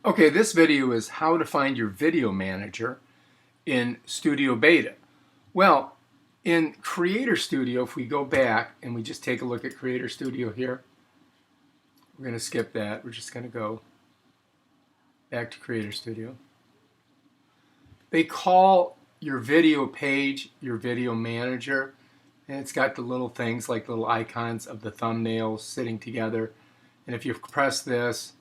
Okay, this video is how to find your video manager in Studio Beta. Well, in Creator Studio, if we go back and we just take a look at Creator Studio here, we're going to skip that. We're just going to go back to Creator Studio. They call your video page your video manager, and it's got the little things like little icons of the thumbnails sitting together. And if you press this,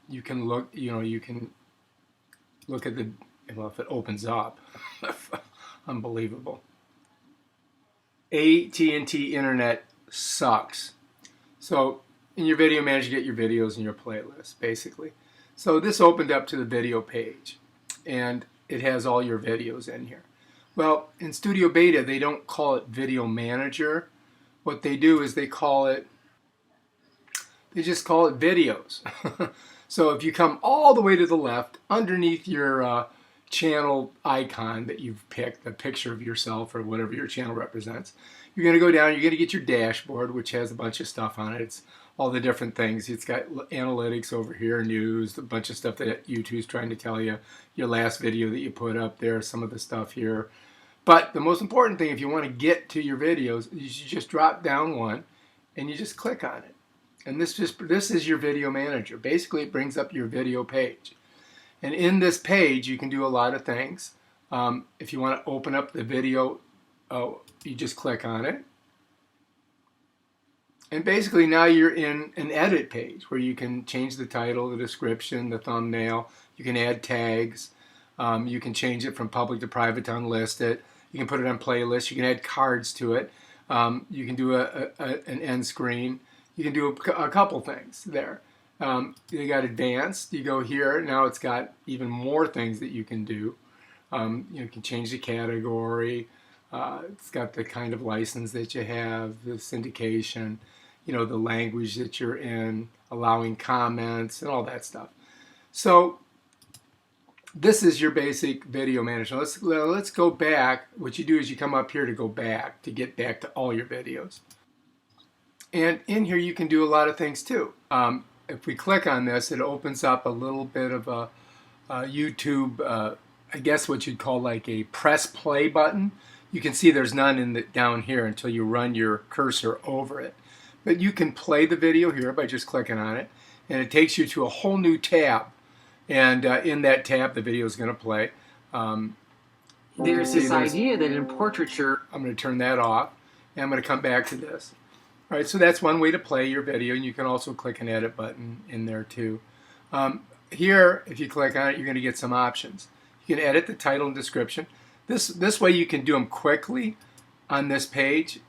you can look, you can look at the, well, if it opens up, unbelievable. AT&T Internet sucks. So in your video manager, you get your videos and your playlist, basically. So this opened up to the video page, and it has all your videos in here. Well, in Studio Beta, they don't call it Video Manager. What they do is they just call it videos. So if you come all the way to the left, underneath your channel icon that you've picked, the picture of yourself or whatever your channel represents, you're going to go down, you're going to get your dashboard, which has a bunch of stuff on it. It's all the different things. It's got analytics over here, news, a bunch of stuff that YouTube's trying to tell you, your last video that you put up there, some of the stuff here. But the most important thing, if you want to get to your videos, you just drop down one and you just click on it. And this is your video manager. Basically, it brings up your video page. And in this page, you can do a lot of things. If you want to open up the video, you just click on it. And basically, now you're in an edit page where you can change the title, the description, the thumbnail. You can add tags. You can change it from public to private to unlisted. You can put it on playlists. You can add cards to it. You can do an end screen. You can do a couple things there. You got advanced. You go here. Now it's got even more things that you can do. You can change the category. It's got the kind of license that you have, the syndication, the language that you're in, allowing comments, and all that stuff. So this is your basic video manager. Let's go back. What you do is you come up here to go back, to get back to all your videos. And in here you can do a lot of things too. If we click on this, it opens up a little bit of a YouTube, I guess what you'd call like a press play button. You can see there's none down here until you run your cursor over it. But you can play the video here by just clicking on it, and it takes you to a whole new tab. And in that tab, the video is going to play. There's this idea that in portraiture... I'm going to turn that off, and I'm going to come back to this. All right, so that's one way to play your video, and you can also click an edit button in there too. Here, if you click on it, you're going to get some options. You can edit the title and description. This way you can do them quickly on this page.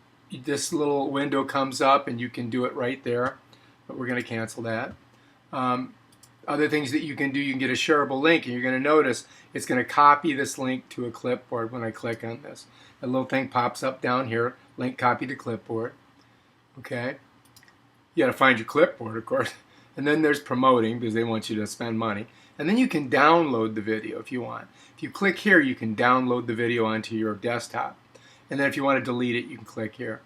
This little window comes up and you can do it right there, but we're going to cancel that. Other things that you can do, you can get a shareable link, and you're going to notice it's going to copy this link to a clipboard when I click on this. A little thing pops up down here, link copy to clipboard. Okay, you got to find your clipboard, of course. And then there's promoting, because they want you to spend money. And then you can download the video if you want. If you click here, you can download the video onto your desktop. And then if you want to delete it, you can click here.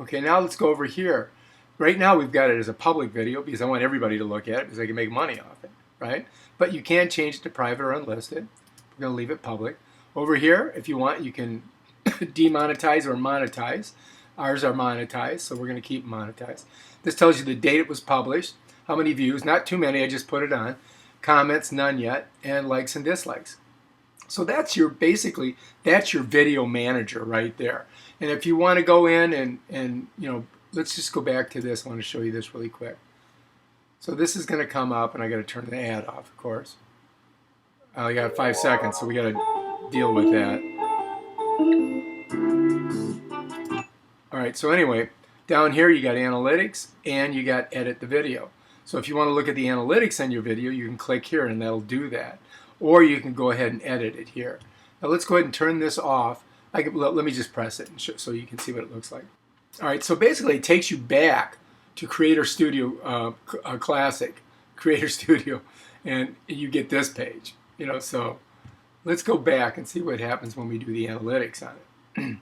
Okay, now let's go over here. Right now we've got it as a public video because I want everybody to look at it because I can make money off it, right? But you can change it to private or unlisted. We're going to leave it public. Over here, if you want, you can demonetize or monetize. Ours are monetized, so we're going to keep monetized. This tells you the date it was published, how many views, not too many, I just put it on, comments, none yet, and likes and dislikes. So that's basically that's your video manager right there. And if you want to go in and let's just go back to this. I want to show you this really quick. So this is going to come up, and I got to turn the ad off, of course. I got 5 seconds, so we got to deal with that. All right, so anyway, down here you got analytics and you got edit the video. So if you want to look at the analytics on your video, you can click here and that'll do that. Or you can go ahead and edit it here. Now let's go ahead and turn this off. Let me just press it so you can see what it looks like. All right, so basically it takes you back to Creator Studio Classic, Creator Studio, and you get this page. So let's go back and see what happens when we do the analytics on it.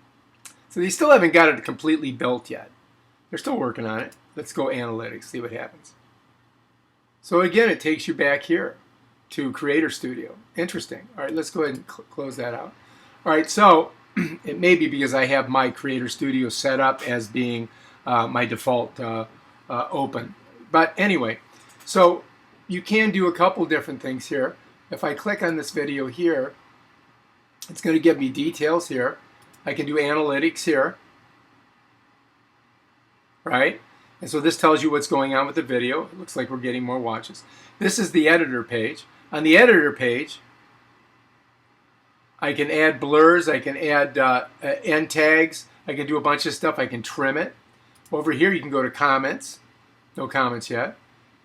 So they still haven't got it completely built yet. They're still working on it. Let's go analytics, see what happens. So again, it takes you back here to Creator Studio. Interesting. All right, let's go ahead and close that out. All right, so it may be because I have my Creator Studio set up as being my default open. But anyway, so you can do a couple different things here. If I click on this video here, it's going to give me details here. I can do analytics here, right? And so this tells you what's going on with the video. It looks like we're getting more watches. This is the editor page. On the editor page, I can add blurs, I can add end tags, I can do a bunch of stuff, I can trim it. Over here you can go to comments, no comments yet,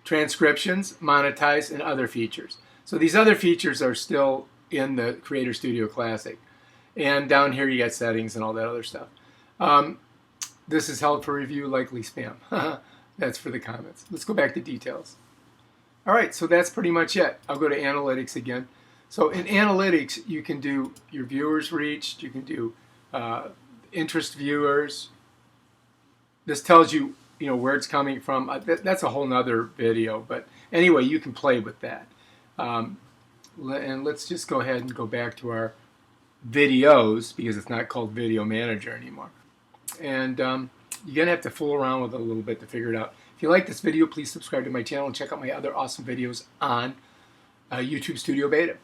transcriptions, monetize, and other features. So these other features are still in the Creator Studio Classic. And down here you got settings and all that other stuff. This is held for review, likely spam. That's for the comments. Let's go back to details. All right, so that's pretty much it. I'll go to analytics again. So in analytics, you can do your viewers reached, you can do interest viewers. This tells you, where it's coming from. That's a whole nother video, but anyway, you can play with that. And let's just go ahead and go back to our videos, because it's not called Video Manager anymore. And you're going to have to fool around with it a little bit to figure it out. If you like this video, please subscribe to my channel and check out my other awesome videos on YouTube Studio Beta.